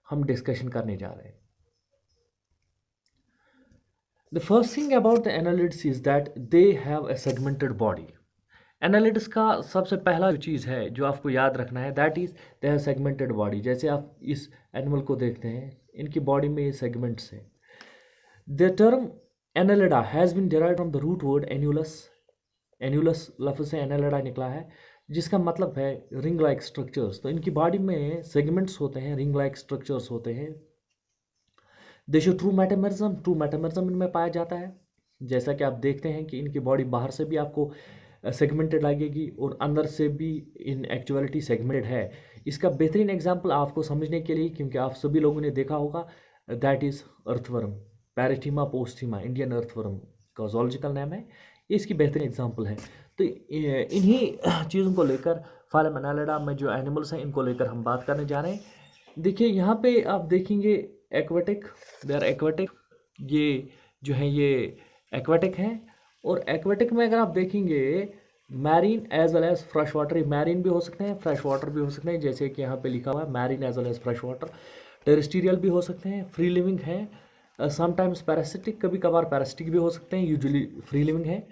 हम डिस्कशन करने जा रहे हैं। The first thing about the annelids is that they have a segmented body. Analytics का सबसे पहला जो चीज़ है जो आपको याद रखना है, that is they have segmented body. जैसे आप इस एनिमल को देखते हैं, इनकी बॉडी में ये सेगमेंट्स हैं। The term Annelida has been derived from the root word annulus. Annulus लफ्ज़ से एनालिडा निकला है, जिसका मतलब है रिंग लाइक स्ट्रक्चर्स। तो इनकी बॉडी में सेगमेंट्स होते हैं, रिंग लाइक स्ट्रक्चर्स होते हैं। दे शो ट्रू मेटामरिज्म इनमें पाया जाता है। जैसा कि आप देखते हैं कि इनकी बॉडी बाहर से भी आपको सेगमेंटेड लगेगी और अंदर से भी इन एक्चुअलिटी सेगमेंटेड है। इसका बेहतरीन एग्जांपल आपको समझने के लिए, क्योंकि आप सभी लोगों ने देखा होगा, that is earthworm, Pheretima posthuma, Indian earthworm का जोलॉजिकल नेम है। इसकी बेहतरीन एग्जांपल है। तो इन्हीं चीज़ों को लेकर फाइलम एनालिडा में जो एनिमल्स हैं इनको लेकर हम बात करने जा रहे हैं। देखिए यहाँ पे आप देखेंगे एक्वेटिक, दे आर एक्वेटिक, ये जो है ये एक्वेटिक हैं। और एक्वेटिक में अगर आप देखेंगे marine as well as fresh water, marine भी हो सकते हैं, फ्रेश वाटर भी हो सकते हैं, जैसे कि यहाँ पे लिखा हुआ है marine as well as fresh water. Terrestrial भी हो सकते हैं, फ्री लिविंग है, समटाइम्स पैरासिटिक, कभी कभार पैरासिटिक भी हो सकते हैं, यूजुअली फ्री लिविंग है।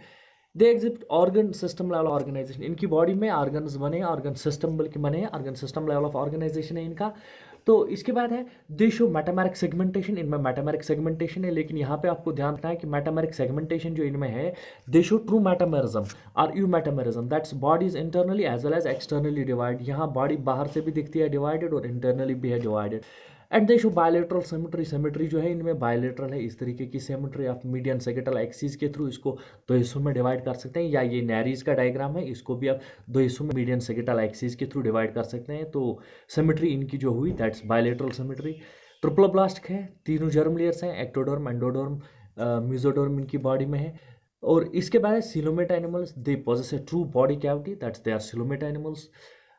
They exhibit organ system level organisation, इनकी बॉडी में ऑर्गन्स बने, ऑर्गन सिस्टम बल्कि बने हैं, organ system level of organisation है इनका। तो इसके बाद है दे शो मेटामेरिक सेगमेंटेशन, इनमें मेटामेरिक सेगमेंटेशन है। लेकिन यहाँ पे आपको ध्यान रखना है कि मेटामेरिक सेगमेंटेशन जो इनमें है, दे शो ट्रू मेटामेरिज्म और यू metamerism, that's body is internally as well as externally divide. यहाँ बॉडी बाहर से भी दिखती है डिवाइडेड और इंटरनली भी है divided. And they show bilateral symmetry, symmetry जो है इनमें बायलेटरल है। इस तरीके की सिमेट्री आप मीडियन सेगेटल एक्सिस के थ्रू इसको दो हिस्सों में डिवाइड कर सकते हैं, या ये नैरीज का डायग्राम है, इसको भी आप दो हिस्सों में मीडियन सेगेटल एक्सिस के थ्रू डिवाइड कर सकते हैं। तो सिमेट्री इनकी जो हुई दैट्स बायलेटरल सिमेट्री। ट्रिप्लोब्लास्ट है, तीनों जर्म लेयर्स हैं, एक्टोडर्म, एंडोडर्म, मेसोडर्म इनकी बॉडी में है। और इसके बाद coelomate animals, they possess a true body cavity, that's they are coelomate animals.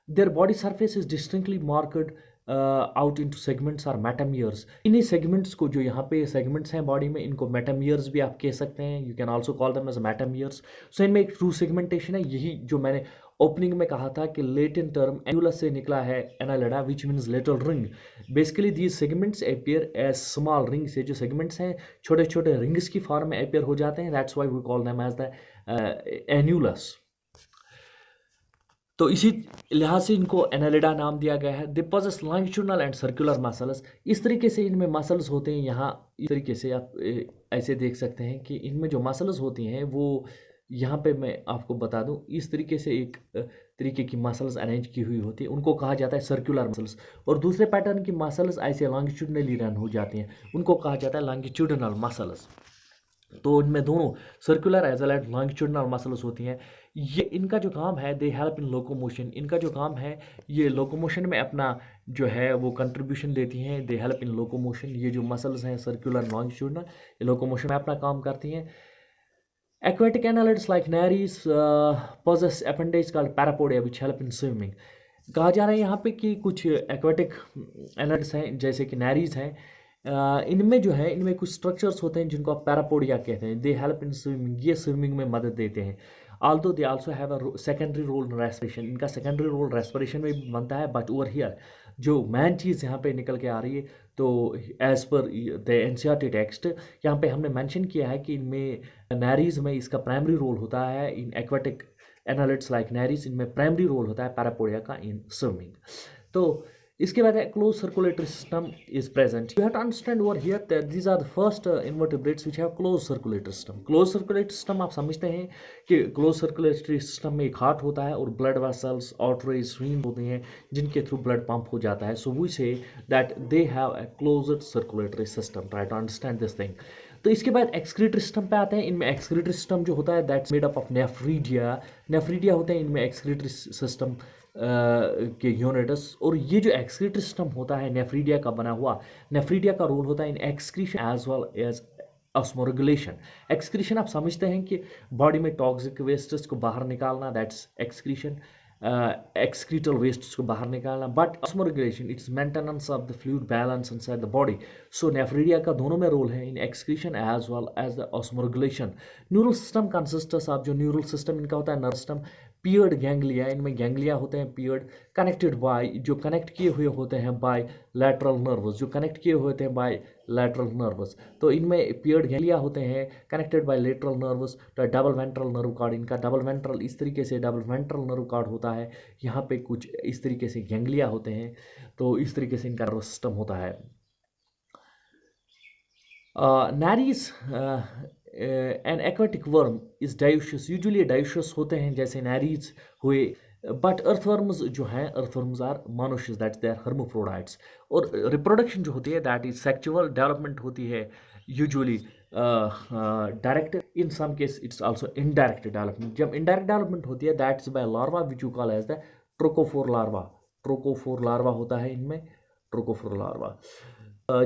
Their body surface is distinctly marked out into segments or metameres. इन्हीं सेगमेंट्स को, जो यहाँ पे सेगमेंट्स हैं बॉडी में, इनको मेटामियर्स भी आप कह सकते हैं, you can also call them as metameres. So इनमें एक ट्रू सेगमेंटेशन है। यही जो मैंने ओपनिंग में कहा था कि लेटिन टर्म एनुलस से निकला है Annelida, which means little ring. Basically these segments appear as small rings. ये जो सेगमेंट्स हैं छोटे छोटे रिंग्स की फॉर्म में अपीयर हो जाते हैं, that's why we call them as the annulus. तो इसी लिहाज से इनको एनालिडा नाम दिया गया है। They possess longitudinal and circular muscles, इस तरीके से इनमें मसल्स होते हैं। यहाँ इस तरीके से आप ऐसे देख सकते हैं कि इनमें जो मसल्स होती हैं वो, यहाँ पे मैं आपको बता दूं, इस तरीके से एक तरीके की मसल्स अरेंज की हुई होती है, उनको कहा जाता है सर्कुलर मसल्स। और दूसरे पैटर्न की मसल्स ऐसे लॉन्गिट्यूडनली रन हो जाती हैं, उनको कहा जाता है लॉन्गिट्यूडनल मसल्स। तो इनमें दोनों circular as well as longitudinal muscles होती हैं। ये इनका जो काम है, दे हेल्प इन लोकोमोशन, इनका जो काम है ये लोकोमोशन में अपना जो है वो कंट्रीब्यूशन देती हैं। दे हेल्प इन लोकोमोशन, ये जो मसल्स हैं सर्कुलर लॉन्गिट्यूडनल, ये लोकोमोशन में अपना काम करती हैं। Aquatic annelids like Nereis possess appendages called parapodia which help in swimming. कहा जा रहा है यहाँ पे कि कुछ एक्वेटिक एनालिड्स हैं जैसे कि नैरीज हैं, इनमें जो है इनमें कुछ स्ट्रक्चर्स होते हैं जिनको आप पैरापोडिया कहते हैं। दे हेल्प इन स्विमिंग, ये स्विमिंग में मदद देते हैं। Although they also have a secondary role in respiration, इनका सेकेंडरी रोल रेस्पिरेशन में भी बनता है। बट ओवर हियर जो मेन चीज़ यहाँ पे निकल के आ रही है, तो as per the NCERT text यहाँ पे हमने मेंशन किया है कि इनमें नैरीज में इसका प्राइमरी रोल होता है। इन एक्वेटिक एनालिड्स लाइक नैरीज, इनमें प्राइमरी रोल होता है पैरापोडिया का इन स्विमिंग। तो इसके बाद है close circulatory system is present. You have to understand over here that these are the first invertebrates which have close circulatory system. Close circulatory system आप समझते हैं कि क्लोज सर्कुलेटरी सिस्टम में एक हार्ट होता है और ब्लड वेसल्स, आर्टरीज, वेन्स होते हैं जिनके थ्रू ब्लड पंप हो जाता है। So we say that they have a closed circulatory system. Try to understand this thing. तो इसके बाद एक्सक्रीटरी सिस्टम पे आते हैं। इनमें एक्सक्रीटरी सिस्टम जो होता है that's made up of nephridia, nephridia होते हैं इनमें एक्सक्रीटरी सिस्टम के यूनिट्स। और ये जो एक्सक्रीटरी सिस्टम होता है नेफ्रीडिया का बना हुआ, नेफ्रीडिया का रोल होता है in excretion as well as osmoregulation. Excretion आप समझते हैं कि बॉडी में टॉक्सिक वेस्ट्स को बाहर निकालना, दैट्स एक्सक्रीशन, एक्सक्रीटल वेस्ट्स को बाहर निकालना। But osmoregulation it's maintenance of the fluid balance inside the body. So nephridia का दोनों में रोल है, in excretion as well as the osmoregulation. Neural system consists of, जो न्यूरल सिस्टम इनका होता है नर्व सिस्टम, पियर्ड गैंग्लिया, इनमें ganglia होते हैं पियर्ड, कनेक्टेड बाय, जो कनेक्ट किए हुए होते हैं बाय लैटरल नर्वस, जो कनेक्ट किए हुए होते हैं बाय लैटरल नर्वस। तो इनमें पियर्ड गैंग्लिया होते हैं कनेक्टेड बाय लेटरल नर्वस। तो डबल वेंट्रल नर्व कार्ड, इनका डबल वेंट्रल इस तरीके से डबल वेंट्रल नर्व कार्ड होता है, यहाँ पे कुछ इस तरीके से गैंग्लिया होते हैं। तो इस तरीके से इनका नर्वस सिस्टम होता है। Nereis an aquatic worm is dioecious, usually dioecious होते हैं जैसे नारीज हुए। बट अर्थवर्म्स जो हैं, earthworms are monoecious, that's they are hermaphrodites. और रिप्रोडक्शन जो होती है दैट इज सेक्सुअल, डेवलपमेंट होती है usually direct, in some case it's also indirect development. जब इनडायरेक्ट डेवलपमेंट होती है that's by larva which you call as the trochophore larva. ट्रोकोफोर लार्वा होता है इनमें, ट्रोकोफोर लार्वा।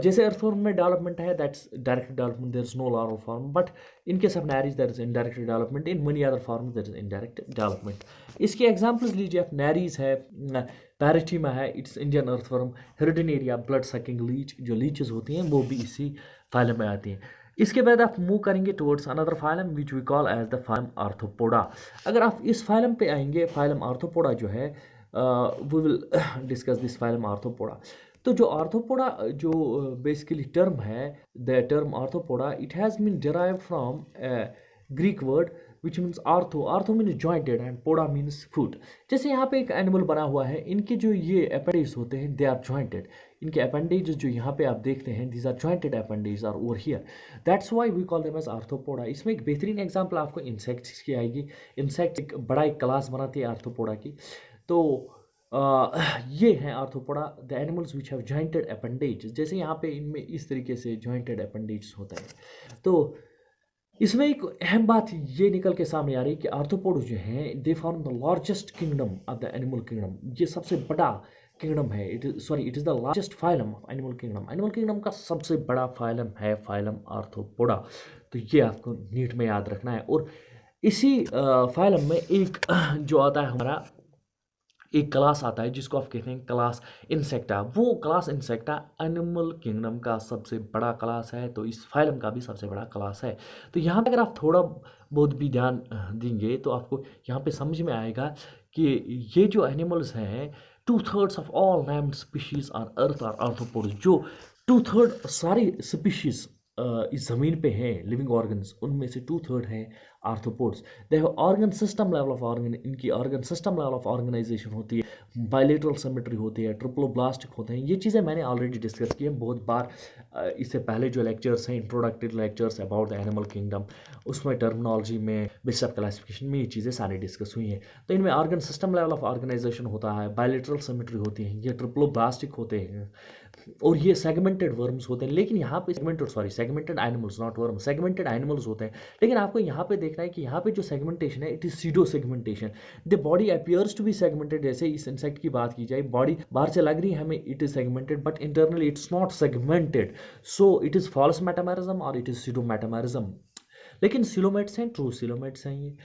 जैसे अर्थवर्म में डेवलपमेंट है that's direct development, there is no larval form, but in case of Nereis there is indirect development, in many other form there is indirect development. इसके examples लीजिए आप, नारीज है, पैरेटिमा है, it's Indian earthworm, Hirudinaria blood sucking leech, जो leeches होती हैं वो भी इसी फाइलम में आती हैं। इसके बाद आप मूव करेंगे towards another phylum which we call as the phylum Arthropoda. अगर आप इस फाइलम पे आएंगे, फाइलम आर्थ्रोपोडा जो है, we will discuss this phylum Arthropoda. तो जो आर्थ्रोपोडा जो बेसिकली टर्म है, the term Arthropoda, it has been derive from Greek word which means arthro, arthro means jointed and poda means foot. जैसे यहाँ पे एक एनिमल बना हुआ है, इनके जो ये अपेंडेज होते हैं दे आर जॉइंटेड, इनके अपेंडेज जो यहाँ पे आप देखते हैं these are jointed appendage are over here, that's why we call them as Arthropoda. इसमें एक बेहतरीन एग्जाम्पल आपको इंसेक्ट्स की आएगी। इंसेक्ट एक बड़ा एक क्लास बनाती है आर्थ्रोपोडा की। तो ये हैं arthropoda, the animals which have jointed appendage. जैसे यहाँ पे इनमें इस तरीके से जॉइंटेड अपेंडेज होता है। तो इसमें एक अहम बात ये निकल के सामने आ रही है कि आर्थ्रोपोड जो हैं they form the largest kingdom of the animal kingdom. ये सबसे बड़ा किंगडम है, it is the largest phylum of animal kingdom. Animal kingdom का सबसे बड़ा फाइलम है फाइलम आर्थ्रोपोडा। तो ये आपको नीट में याद रखना है। और इसी फाइलम में एक जो आता है हमारा, एक क्लास आता है जिसको आप कहते हैं क्लास इंसेक्टा। वो क्लास इंसेक्टा एनिमल किंगडम का सबसे बड़ा क्लास है, तो इस फाइलम का भी सबसे बड़ा क्लास है। तो यहाँ पे अगर आप थोड़ा बहुत भी ध्यान देंगे तो आपको यहाँ पे समझ में आएगा कि ये जो एनिमल्स हैं, 2/3 of all named species on earth are arthropods. जो 2/3 सारी स्पीशीज इस ज़मीन पे हैं लिविंग ऑर्गन्स, उनमें से 2/3 हैं arthropods. They have organ system level of organ, इनकी organ system level of organisation होती है, बायलेटरल सिमेट्री होती है, ट्रिप्लोब्लास्टिक होते हैं। ये चीज़ें मैंने ऑलरेडी डिस्कस की हैं बहुत बार। इससे पहले जो लेक्चर्स हैं, introductory lectures about the animal kingdom, उसमें टर्मिनोलॉजी में, बेसिक क्लासिफिकेशन में ये चीज़ें सारी डिस्कस हुई हैं। तो इनमें organ system level of organisation होता है, बायलेटरल सिमेट्री होती है, ये ट्रिप्लोब्लास्टिक होते हैं, और ये सेगमेंटेड वर्म्स होते हैं। लेकिन यहाँ पे segmented animals, not worm, segmented animals होते हैं। लेकिन आपको यहाँ पे देखना है कि यहाँ पे जो सेगमेंटेशन है it is pseudo segmentation. The body appears to be segmented. जैसे इस इंसेक्ट की बात की जाए, बॉडी बाहर से लग रही है हमें it is segmented, but internally it's not segmented, so it is false metamerism और इट इज सीडो मेटामेरिज्म। लेकिन सिलोमेट्स हैं, ट्रू सिलोमेट्स हैं ये।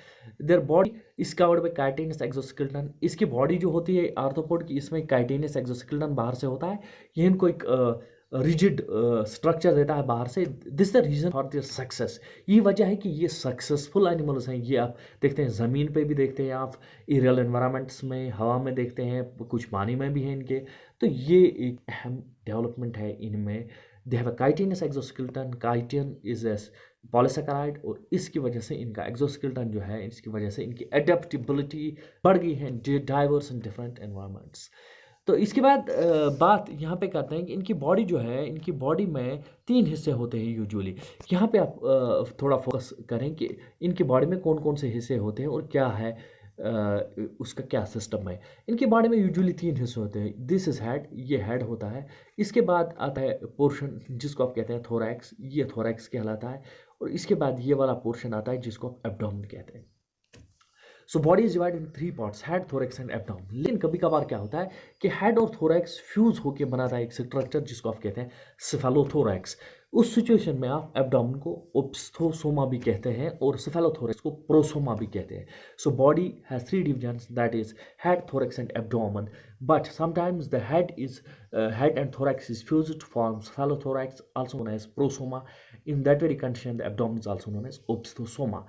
Their body is covered by chitinous exoskeleton. इसकी बॉडी जो होती है आर्थ्रोपोड की, इसमें काइटिनस एक्सोस्केलेटन बाहर से होता है, ये इनको एक रिजिड स्ट्रक्चर देता है बाहर से। This the reason for their success. ये वजह है कि ये सक्सेसफुल एनिमल्स हैं। ये आप देखते हैं ज़मीन पे भी देखते हैं, आप एरियल एनवायरनमेंट्स में, हवा में देखते हैं, कुछ पानी में भी हैं इनके। तो ये एक अहम डेवलपमेंट है इनमें। दे have a chitinous exoskeleton, chitin is S polysaccharide, और इसकी वजह से इनका एक्सोस्केलेटन जो है, इसकी वजह से इनकी एडेप्टेबिलिटी बढ़ गई है डाइवर्स इन डिफरेंट एनवायरनमेंट्स। तो इसके बाद बात यहाँ पे करते हैं कि इनकी बॉडी जो है, इनकी बॉडी में 3 हिस्से होते हैं यूजुअली। यहाँ पे आप थोड़ा फोकस करें कि इनकी बॉडी में कौन कौन से हिस्से होते हैं और क्या है उसका क्या सिस्टम है। इनकी बॉडी में यूजुअली 3 हिस्से होते हैं। दिस इज हेड, ये हेड होता है। इसके बाद आता है पोर्शन जिसको आप कहते हैं थोरैक्स, ये थोरैक्स कहलाता है। और इसके बाद ये वाला पोर्शन आता है जिसको आप एब्डोमेन कहते हैं। So body is divide in 3 parts, head, thorax and abdomen. लेकिन कभी कभार क्या होता है कि हेड और थोरैक्स फ्यूज होकर बनाता है एक स्ट्रक्चर जिसको आप कहते हैं सेफेलोथोरैक्स। उस सिचुएशन में आप एब्डोमेन को ओप्स्थोसोमा भी कहते हैं और सेफेलोथोरैक्स को प्रोसोमा भी कहते हैं। So body has 3 divisions, that is head, thorax and abdomen, but sometimes the head and thorax is fused to form cephalothorax, also known as prosoma. In that very condition the abdomen is also known as opistosoma.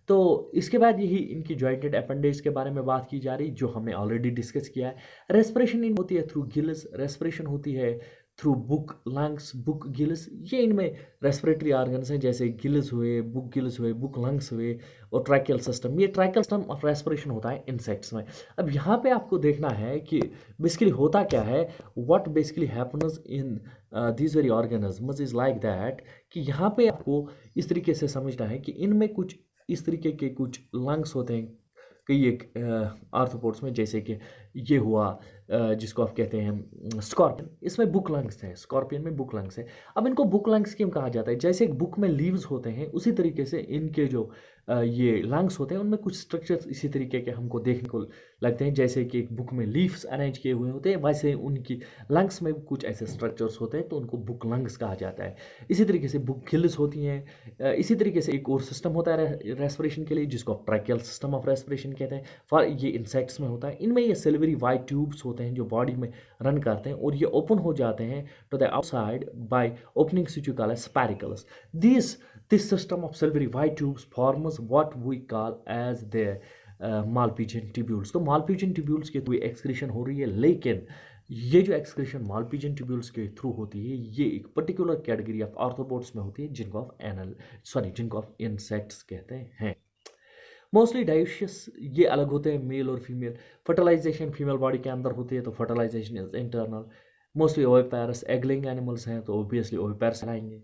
तो इसके बाद यही इनकी jointed appendage के बारे में बात की जा रही, जो हमने ऑलरेडी डिस्कस किया है। रेस्पिरेशन इन होती है थ्रू गिल्स, रेस्पिरेशन होती है through book lungs, book gills. ये इनमें रेस्पिरेटरी ऑर्गन्स हैं, जैसे गिल्स हुए, बुक लंग्स हुए, और ट्रैकियल सिस्टम। ये ट्रैकियल सिस्टम ऑफ रेस्पिरेशन होता है इंसेक्ट्स में। अब यहाँ पे आपको देखना है कि बेसिकली होता क्या है, what basically happens in these very organisms is like that, कि यहाँ पे आपको इस तरीके से समझना है कि इनमें कुछ इस तरीके के कुछ लंग्स होते हैं कई एक आर्थ्रोपोड्स में, जैसे कि ये हुआ जिसको आप कहते हैं स्कॉर्पियन, इसमें बुक लंग्स है, स्कॉर्पियन में बुक लंग्स है। अब इनको बुक लंग्स क्यों कहा जाता है? जैसे एक बुक में लीव्स होते हैं, उसी तरीके से इनके जो ये लंग्स होते हैं उनमें कुछ स्ट्रक्चर्स इसी तरीके के हमको देखने को लगते हैं, जैसे कि एक बुक में लीव्स अरेंज किए हुए होते हैं, वैसे उनकी लंग्स में कुछ ऐसे स्ट्रक्चर्स होते हैं, तो उनको बुक लंग्स कहा जाता है। इसी तरीके से बुक गिल्स होती हैं। इसी तरीके से एक और सिस्टम होता है रेस्पिरेशन के लिए, जिसको आप ट्रैकियल सिस्टम ऑफ रेस्पिरेशन कहते हैं, फॉर ये इंसेक्ट्स में होता है। इनमें ये सिल्वरी वाइट ट्यूब्स होते हैं जो बॉडी में रन करते हैं, और ये ओपन हो जाते हैं to the outside by opening which we call as spiracles. This system of silvery white tubes forms what we call as the Malpighian tubules। तो Malpighian tubules के थ्रू एक्सक्रीशन हो रही है, लेकिन ये जो एक्सक्रीशन Malpighian tubules के through होती है, ये एक पर्टिकुलर कैटेगरी ऑफ आर्थ्रोपोड्स में होती है, जिनको ऑफ इंसेक्ट्स कहते हैं। मोस्टली डायोशियस ये अलग होते हैं, मेल और फीमेल। फर्टिलाइजेशन फीमेल बॉडी के अंदर होती है, तो fertilisation is internal. Mostly oviparous egg laying animals हैं, तो ऑब्वियसली ओविपेरस आएंगे।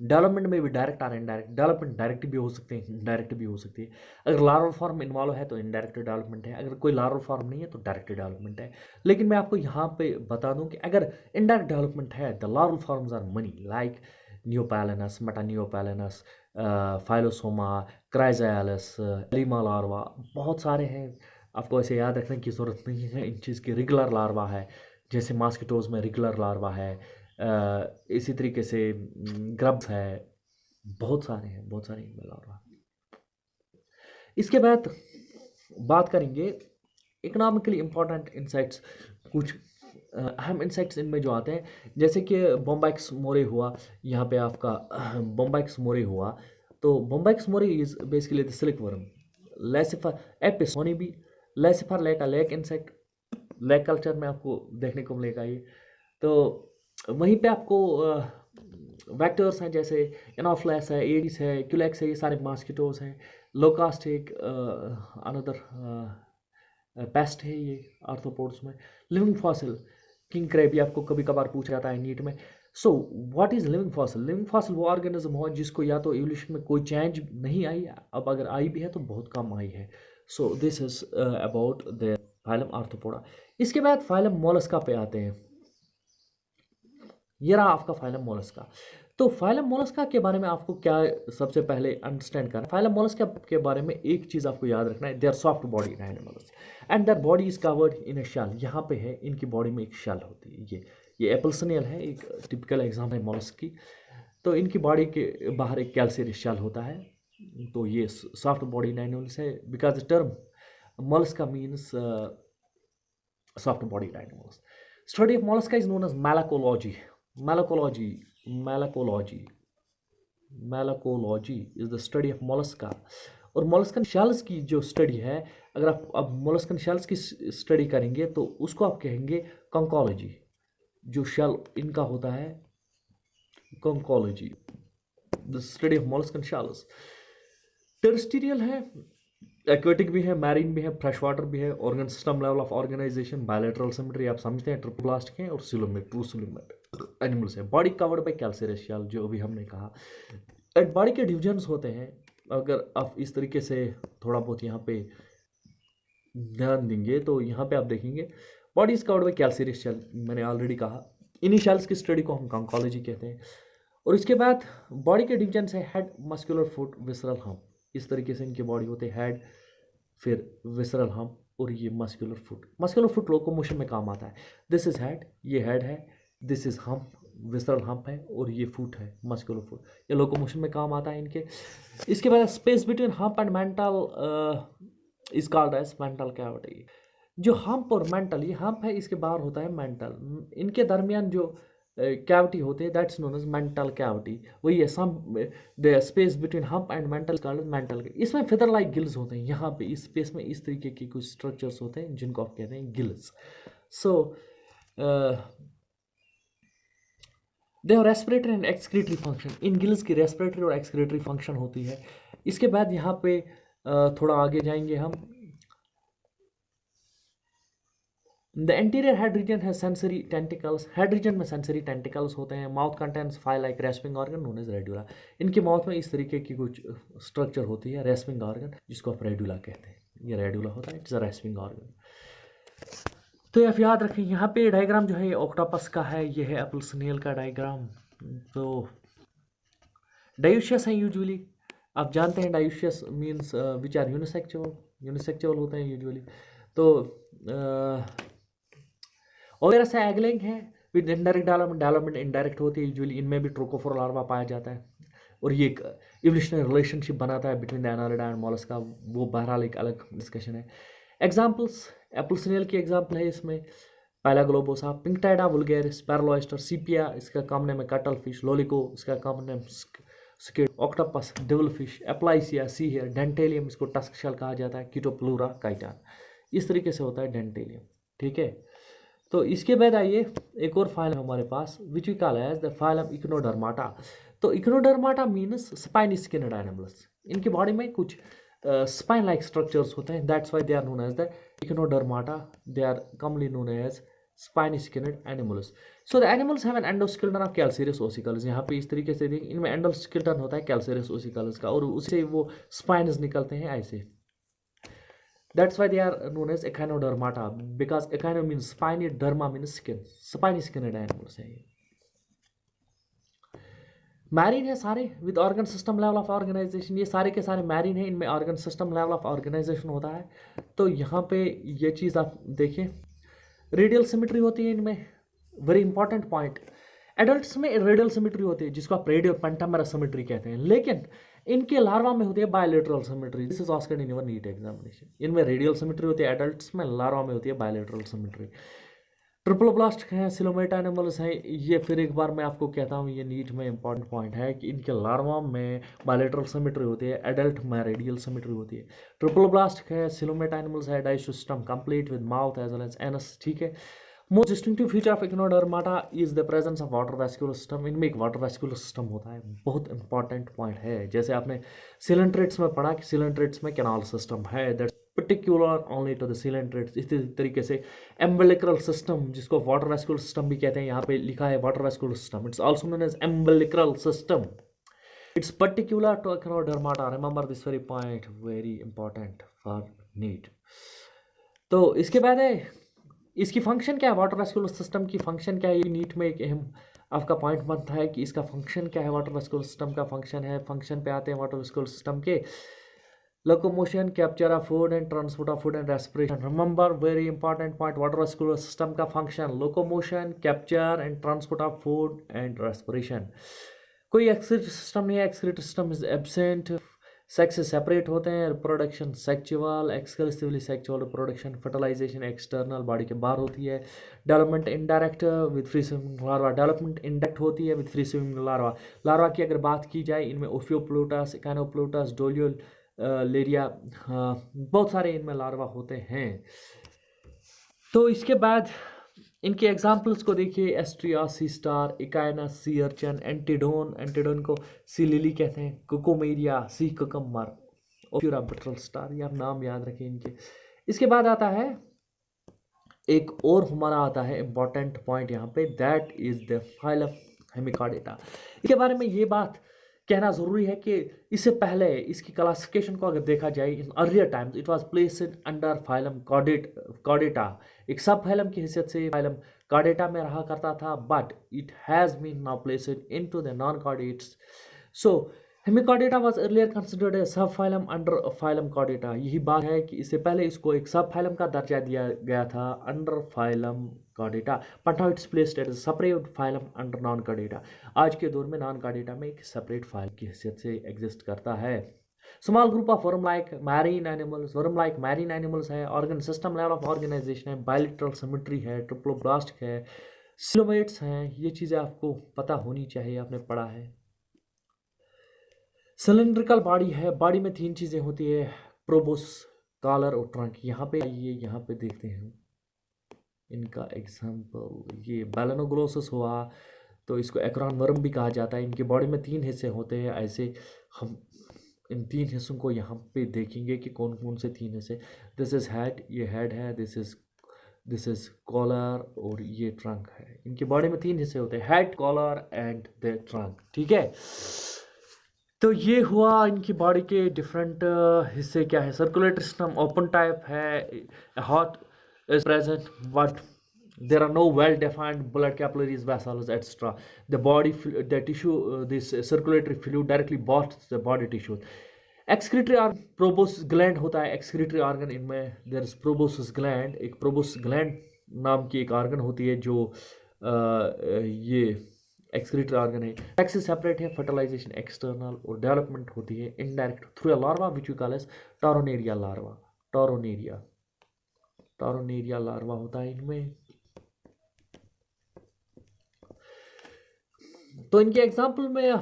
डेवलपमेंट में भी डायरेक्ट और इनडायरेक्ट, डेवलपमेंट डायरेक्ट भी हो सकते हैं, इनडायरेक्ट भी हो सकती है। अगर लार्वल फॉर्म इन्वॉल्व है तो इनडायरेक्ट डेवलपमेंट है, अगर कोई लार्वल फॉर्म नहीं है तो डायरेक्ट डेवलपमेंट है। लेकिन मैं आपको यहाँ पे बता दूं कि अगर इनडायरेक्ट डेवलपमेंट है, the larval forms are many, like nauplius, metanauplius, phyllosoma, chrysalis, alima larva, बहुत सारे हैं। आपको ऐसे याद रखने की ज़रूरत नहीं है। इन चीज़ की रेगुलर लार्वा है, जैसे मॉस्किटोज में रेगुलर लार्वा है, इसी तरीके से ग्रब्स है, बहुत सारे हैं, बहुत सारे इनमें लार्वा। इसके बाद बात करेंगे इकोनॉमिकली इम्पोर्टेंट इंसेक्ट्स, कुछ अहम इंसेक्ट्स इनमें जो आते हैं, जैसे कि बोम्बाइक्स मोरे हुआ, यहाँ पे आपका बोम्बाइक्स मोरे हुआ। तो Bombyx mori is basically the silk worm. Laccifer एपिसोनी भी, Laccifer lac lac insect, lac culture में आपको देखने को मिलेगा ये। तो वहीं पे आपको वेक्टर्स हैं, जैसे एनोफ्लेस है, एडिस है, क्यूलेक्स है, ये सारे मॉस्किटोज हैं। लोकास्ट एक अनदर पेस्ट है ये आर्थ्रोपोड्स में। लिविंग फॉसिल किंग क्रैब, ये आपको कभी कभार पूछा जाता है नीट में। So what is living fossil? Living fossil वो ऑर्गेनिज्म हो जिसको या तो इवोल्यूशन में कोई चेंज नहीं आई, अब अगर आई भी है तो बहुत कम आई है। So this is about the phylum arthropoda. इसके बाद फाइलम मोलस्का पे आते हैं। ये रहा आपका फाइलम मोलस्का। तो फाइलम मोलस्का के बारे में आपको क्या सबसे पहले अंडरस्टैंड करना है? फाइलम मोलस्का के बारे में एक चीज़ आपको याद रखना है, they are soft body animals and their body is covered in a shell. यहाँ पे है, इनकी बॉडी में एक शेल होती है। ये एप्पल स्नेल है, एक टिपिकल एग्जाम्पल है मोलस्क की। तो इनकी बॉडी के बाहर एक कैल्शियस शेल होता है। तो ये सॉफ्ट बॉडी एनिमल्स है, because the term Mollusca means soft body animals. Study of Mollusca is known as malacology. Malacology is the study of Mollusca. और मोलस्कन शेल्स की जो स्टडी है, अगर आप अब मोलस्कन शेल्स की स्टडी करेंगे तो उसको आप कहेंगे कंकोलॉजी। जो शेल इनका होता है, conchology, the study of molluscan shells. Terrestrial है, एक्वेटिक भी है, मैरीन भी है, फ्रेश वाटर भी है। Organ system level of organisation, bilateral symmetry आप समझते हैं, ट्रिप्लोप्लास्ट के हैं, और सिलोमेट, ट्रू सिलोमेट एनिमल्स है। Body covered by calcareous shell, जो अभी हमने कहा। एंड बॉडी के डिविजन्स होते हैं, अगर आप इस तरीके से थोड़ा बहुत यहाँ पे ध्यान देंगे तो यहाँ पे आप देखेंगे body is covered by calcareous shell, मैंने ऑलरेडी कहा। इन्हीं शेल्स की स्टडी को हम कंकोलॉजी कहते हैं। और इसके बाद बॉडी के डिविजन्स है, head, muscular foot, visceral hump. इस तरीके से इनकी बॉडी होती है, हेड, फिर विसरल हम्प, और ये muscular foot. Muscular foot locomotion में काम आता है। दिस इज हेड, ये हेड है, this is hump, visceral hump है, और ये फुट है, मस्कुलर फुट। ये लोकोमोशन में काम आता है इनके। इसके बाद space between hump and mantle is called as mantle cavity. जो हम्प और मेंटल, ये हम्प है, इसके बाहर होता है मेंटल। इनके दरमियान जो कैविटी होते हैं, that's known as mantle cavity. वही है, some the space between hump and mantle called mantle. इसमें फिदर लाइक गिल्स होते हैं, यहाँ पे इस स्पेस में इस तरीके के कुछ स्ट्रक्चर्स होते हैं जिनको आप कहते हैं gills. So they have respiratory and excretory function. In gills की रेस्पिरेटरी और एक्सक्रीटरी फंक्शन होती है। इसके बाद यहाँ पे थोड़ा आगे जाएंगे हम। द एंटीरियर हेड रीजन है सेंसरी टेंटिकल्स। हेड रीजन में सेंसरी टेंटिकल्स होते हैं। Mouth contents file like rasping organ known as radula. इनके माउथ में इस तरीके की कुछ स्ट्रक्चर होती है, रेस्पिंग ऑर्गन, जिसको आप रेडुला कहते हैं। ये रेडुला होता है, इट्स अ रेस्पिंग ऑर्गन। तो आप याद रखें, यहाँ पे डायग्राम जो है ये ऑक्टोपस का है, ये है एप्पल स्नेल का डायग्राम। तो डायूशियस है यूजुअली, आप जानते हैं dioecious means which are unisexual, unisexual होते हैं यूजुअली। तो और ऐसा एगलिंग है with indirect development. Development indirect होती है यूजुअली, इनमें भी ट्रोकोफोर लार्वा पाया जाता है और ये एक इवोल्यूशनरी रिलेशनशिप बनाता है between the Annelida and Mollusca. वो बहरहाल एक अलग डिस्कशन है। एग्जाम्पल्स, एप्पल स्नेल की एग्जाम्पल है इसमें पैला ग्लोबोसा, पिंकटाइडा वुल्गेरिस, पैरालोइस्टर, सीपिया इसका कॉमन नेम है, कटल फिश, लोलिको इसका common name squid, octopus, devil fish, Aplysia, sea hare, Dentalium इसको टस्क शेल कहा जाता है, कीटोप्लूरा, काइटान। इस तरीके से होता है डेंटेलियम। ठीक है, तो इसके बाद आइए एक और फाइलम हमारे पास which we call as the phylum Echinodermata. तो Echinodermata means spine skinned animals. इनकी बॉडी में कुछ स्पाइन लाइक स्ट्रक्चर्स होते हैं, that's why they are known as the Echinodermata. They are commonly known as spine skinned animals. So the animals have an endoskeleton of calcareous ossicles. यहाँ पे इस तरीके से देखिए, इनमें एंडोस्केलेटन होता है कैल्सेरियस ओसिकल्स का, और उससे वो स्पाइन्स निकलते हैं ऐसे। That's why they are known as echinodermata, because echino means spiny, derma means skin, spiny skinned animals है ये। मैरिन है सारे with organ system level of organisation. ये सारे के सारे मैरिन है, इनमें organ system level of organisation होता है। तो यहाँ पे ये चीज़ आप देखिए, रेडियल सिमेट्री होती है इनमें, वेरी इंपॉर्टेंट पॉइंट। एडल्ट्स में रेडियल सिमेट्री होती है जिसको आप रेडियल पेंटामेरा सिमेट्री कहते हैं, लेकिन इनके लार्वा में होती है bilateral symmetry. This is asked in your NEET examination. इनमें रेडियल सिमेट्री होती है एडल्ट्स में, लार्वा में होती है बायलेटरल सिमेट्री। ट्रिप्लोब्लास्ट हैं, सिलोमेटा एनिमल्स हैं। ये फिर एक बार मैं आपको कहता हूँ, ये नीट में इंपॉर्टेंट पॉइंट है कि इनके लार्वा में बायलेटरल सिमेट्री होती है, एडल्ट में रेडियल सिमेट्री होती है। ट्रिप्लोब्लास्ट है, सिलोमेटा एनिमल्स है, digestive system complete with mouth as well as anus. ठीक है, most distinctive feature of Echinodermata is the presence of water vascular system. इनमें एक वाटर वेस्कुलर सिस्टम होता है, बहुत इंपॉर्टेंट पॉइंट है। जैसे आपने सिलेंट्रेट्स में पढ़ा कि सिलेंट्रेट्स में कैनाल सिस्टम है, that's particular only to the coelenterates. इसी तरीके से एम्बिलिकल सिस्टम, जिसको वाटर वेस्कुलर सिस्टम भी कहते हैं, यहाँ पे लिखा है water vascular system, it's also known as ambulacral system. It's particular to Echinodermata, remember this very point, very important for NEET. तो इसके बाद है इसकी फंक्शन क्या है, वाटर वेस्कुलर सिस्टम की फंक्शन क्या है। ये नीट में एक अहम आपका पॉइंट बनता है कि इसका फंक्शन क्या है। वाटर वेस्कुलर सिस्टम का फंक्शन है, फंक्शन पे आते हैं वाटर वेस्कुलर सिस्टम के। Locomotion, capture of food and transport of food and respiration. Remember very important point, water vascular system का function locomotion, capture and transport of food and respiration. कोई excretory system नहीं है, excretory system is absent. Sex separate होते हैं, reproduction sexual, exclusively sexual reproduction, fertilization external body के बाहर होती है। Development indirect with free swimming larva, development indirect होती है with free swimming larva. Larva की अगर बात की जाए, इनमें ओफियोप्लूटस, इकानोप्लूटस, डोलियो लेरिया, बहुत सारे इनमें लार्वा होते हैं। तो इसके बाद इनके एग्जाम्पल्स को देखिए, एस्ट्रिया, सी स्टार, इकाइना, सी अर्चन, एंटीडोन, एंटीडोन को सी लिली कहते हैं, कोकोमेरिया, सी ककम्बर, ओफ्यूरा बटरल स्टार, ये आप नाम याद रखें इनके। इसके बाद आता है एक और हमारा आता है इंपॉर्टेंट पॉइंट यहाँ पे, that is the phylum Hemichordata. इसके बारे में ये बात कहना ज़रूरी है कि इससे पहले इसकी क्लासिफिकेशन को अगर देखा जाए, in earlier times it was placed under phylum Chordata. एक सब फाइलम की हैसियत से फाइलम कॉर्डेटा में रहा करता था, but it has been now placed into the non chordates. So Hemichordata was earlier considered a sub phylum under phylum Chordata. यही बात है कि इससे पहले इसको एक सब फाइलम का दर्जा दिया गया था under phylum Chordata, but now it's placed as separate phylum under non Chordata. आज के दौर में नॉन कॉर्डेटा में एक सेपरेट फाइल की हैसियत से एग्जिस्ट करता है। Small group of worm like marine animals, worm like marine animals है, organ system level of organisation है, बायलेटरल सिमेट्री है, ट्रिप्लोब्लास्ट है, सिलोमेट्स हैं, ये चीज़ें आपको पता होनी चाहिए, आपने पढ़ा है। सिलिंड्रिकल बॉडी है, बॉडी में 3 चीज़ें होती है, प्रोबोस, कॉलर और ट्रंक। यहाँ पे आइए, यहाँ पे देखते हैं इनका एग्जाम्पल। ये बैलेनोग्लोसस हुआ, तो इसको एक्रोन वर्म भी कहा जाता है। इनकी बॉडी में 3 हिस्से होते हैं। ऐसे हम इन 3 हिस्सों को यहाँ पे देखेंगे कि कौन कौन से 3 हिस्से। दिस इज़ हेड, ये हेड है, दिस इज़ कॉलर और ये ट्रंक है। इनकी बॉडी में 3 हिस्से होते हैं, head, collar and the trunk. ठीक है, तो ये हुआ इनकी बॉडी के डिफरेंट हिस्से क्या है। सर्कुलेटरी सिस्टम ओपन टाइप है, heart is present but there are no well defined blood capillaries, vessels, etc. The tissue, this circulatory fluid directly boths the body tissues. Excretory organ, proboscis gland होता है excretory organ इनमें। there is proboscis gland, एक proboscis gland नाम की एक organ होती है जो ये excretory organ है। sex से separate है, fertilization external और development होती है indirect through a larva which we call as tauroneria larva। Tornaria larva होता है इनमें। तो इनके एग्जाम्पल में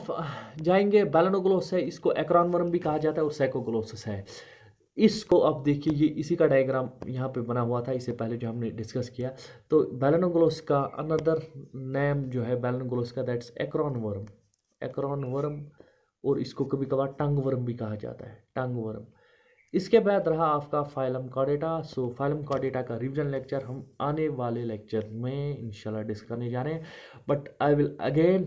जाएंगे, बैलेनोग्लोस है, इसको एक्रोन वर्म भी कहा जाता है, और सैकोग्लोसस है। इसको अब देखिए, ये इसी का डायग्राम यहाँ पे बना हुआ था इससे पहले जो हमने डिस्कस किया। तो बैलेनोग्लोस का अनदर नेम जो है बैलेनोग्लोस का, दैट्स एक्रोन वर्म, और इसको कभी कभार टंग वर्म भी कहा जाता है, टंग वर्म। इसके बाद रहा आपका फाइलम कॉर्डेटा। सो फाइलम कॉर्डेटा का रिवीजन लेक्चर हम आने वाले लेक्चर में इंशाल्लाह डिस्कस करने जा रहे हैं। But I will again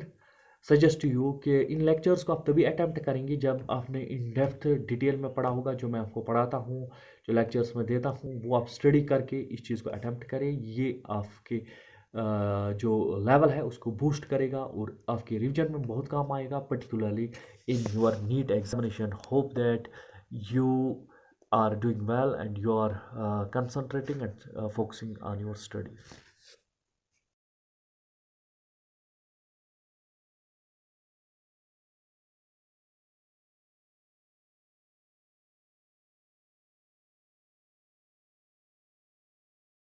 suggest you कि इन लेक्चर्स को आप तभी अटैम्प्ट करेंगे जब आपने इन डेप्थ डिटेल में पढ़ा होगा। जो मैं आपको पढ़ाता हूँ, जो लेक्चर्स में देता हूँ, वो आप स्टडी करके इस चीज़ को अटैम्प्ट करें। ये आपके जो लेवल है उसको बूस्ट करेगा और आपके रिवीजन में बहुत काम आएगा, particularly in your NEET examination. Hope that you are doing well and you are concentrating and focusing on your studies.